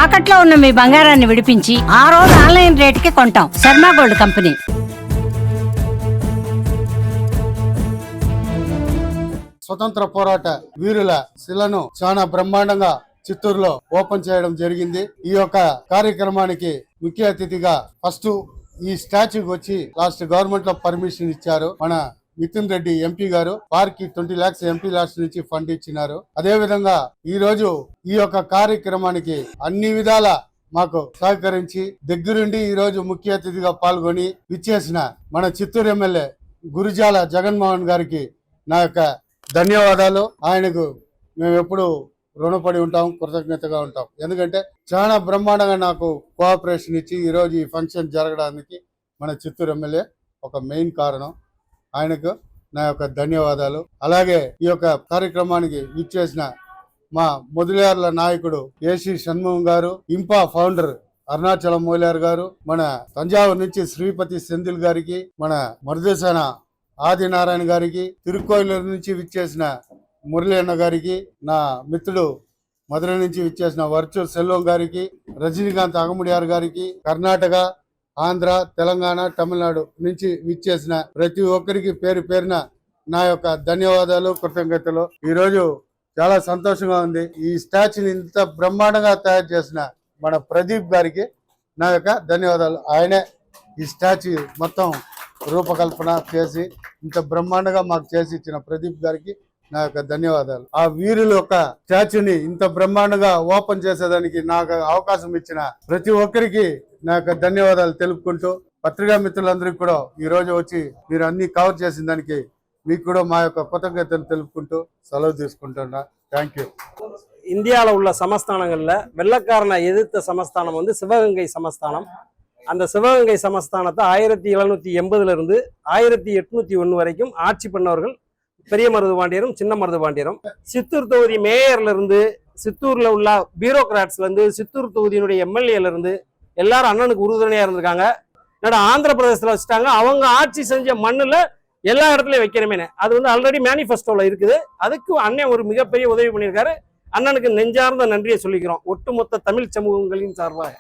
తాకట్లో ఉన్న మీ బంగారాన్ని విడిపించి ఆ రోజు ఆన్లైన్ రేటుకి కొంటాం. Sharma gold company. స్వతంత్ర పోరాట వీరుల శిలను చాలా బ్రహ్మాండంగా చిత్తూరులో ఓపెన్ చేయడం జరిగింది. ఈ యొక్క కార్యక్రమానికి ముఖ్య అతిథిగా ఫస్ట్ ఈ స్టాచ్యూకి వచ్చి లాస్ట్ గవర్నమెంట్ లో పర్మిషన్ ఇచ్చారు మన మిథున్ రెడ్డి ఎంపీ గారు. పార్క్ 20 lakhs ఎంపీ లాస్ట్ నుంచి ఫండ్ ఇచ్చినారు. అదే విధంగా ఈ రోజు ఈ యొక్క కార్యక్రమానికి అన్ని విధాల మాకు సహకరించి దగ్గరుండి ఈ రోజు ముఖ్య అతిథిగా పాల్గొని విచ్చేసిన మన చిత్తూరు ఎమ్మెల్యే గురుజాల జగన్మోహన్ గారికి నా యొక్క ధన్యవాదాలు. ఆయనకు మేము ఎప్పుడు రుణపడి ఉంటాం, కృతజ్ఞతగా ఉంటాం. ఎందుకంటే చాలా బ్రహ్మాండంగా నాకు కోఆపరేషన్ ఇచ్చి ఈరోజు ఈ ఫంక్షన్ జరగడానికి మన చిత్తూరు ఎమ్మెల్యే ఒక మెయిన్ కారణం. ఆయనకు నా యొక్క ధన్యవాదాలు. అలాగే ఈ యొక్క కార్యక్రమానికి ఇచ్చేసిన మా మొదలయార్ల నాయకుడు ఏసీ షణ్ముఖం గారు, ఇంపా ఫౌండర్ అరుణాచలం మూలార్ గారు, మన తంజావూరు నుంచి శ్రీపతి సెంధిల్ గారికి, మన మరుదేశాన ఆదినారాయణ గారికి, తిరుకోయిలూరు నుంచి విచ్చేసిన మురళి అన్న గారికి, నా మిత్రుడు మధుర నుంచి విచ్చేసిన వర్చువల్ సెల్వం గారికి, రజనీకాంత్ అగముడియార్ గారికి, కర్ణాటక, ఆంధ్ర, తెలంగాణ, తమిళనాడు నుంచి విచ్చేసిన ప్రతి ఒక్కరికి పేరు పేరున నా యొక్క ధన్యవాదాలు, కృతజ్ఞతలు. ఈరోజు చాలా సంతోషంగా ఉంది. ఈ స్టాచ్యూని ఇంత బ్రహ్మాండంగా తయారు చేసిన మన ప్రదీప్ గారికి నా యొక్క ధన్యవాదాలు. ఆయనే ఈ స్టాచ్యూ మొత్తం రూపకల్పన చేసి ఇంత బ్రహ్మాండంగా మాకు చేసి ఇచ్చిన ప్రదీప్ గారికి నా యొక్క ధన్యవాదాలు. ఆ వీరుల యొక్క స్టాచ్యూని ఇంత బ్రహ్మాండంగా ఓపెన్ చేసేదానికి నాకు అవకాశం ఇచ్చిన ప్రతి ఒక్కరికి నా యొక్క ధన్యవాదాలు తెలుపుకుంటూ, పత్రికా మిత్రులందరికీ కూడా ఈ రోజు వచ్చి మీరు అన్ని కవర్ చేసిన దానికి మీకు కూడా మా యొక్క కృతజ్ఞతలు తెలుపుకుంటూ సెలవు తీసుకుంటున్నా. Thank you. இந்தியாவில் உள்ள சமஸ்தானங்களில் வெள்ளக்காரனை எதிர்த்த சமஸ்தானம் வந்து சிவகங்கை சமஸ்தானம். அந்த சிவகங்கை சமஸ்தானத்தை 1780 1801 வரைக்கும் ஆட்சி பண்ணவர்கள் பெரிய மருதுபாண்டியரும் சின்ன மருதுபாண்டியரும். சித்தூர் தொகுதி மேயர்ல இருந்து, சித்தூர்ல உள்ள பியூரோக்ராட்ஸ்ல இருந்து, சித்தூர் தொகுதியினுடைய எம்எல்ஏல இருந்து எல்லாரும் அண்ணனுக்கு உறுதுணையா இருந்திருக்காங்க. ஆந்திர பிரதேசத்துல வச்சுட்டாங்க. அவங்க ஆட்சி செஞ்ச மண்ணுல எல்லா இடத்துலயும் வைக்கிறமே, அது வந்து ஆல்ரெடி மேனிஃபெஸ்டோல இருக்குது. அதுக்கு அண்ணன் ஒரு மிகப்பெரிய உதவி பண்ணியிருக்காரு. அண்ணனுக்கு நெஞ்சார்ந்த நன்றியை சொல்லிக்கிறோம் ஒட்டுமொத்த தமிழ் சமூகங்களின் சார்பாக.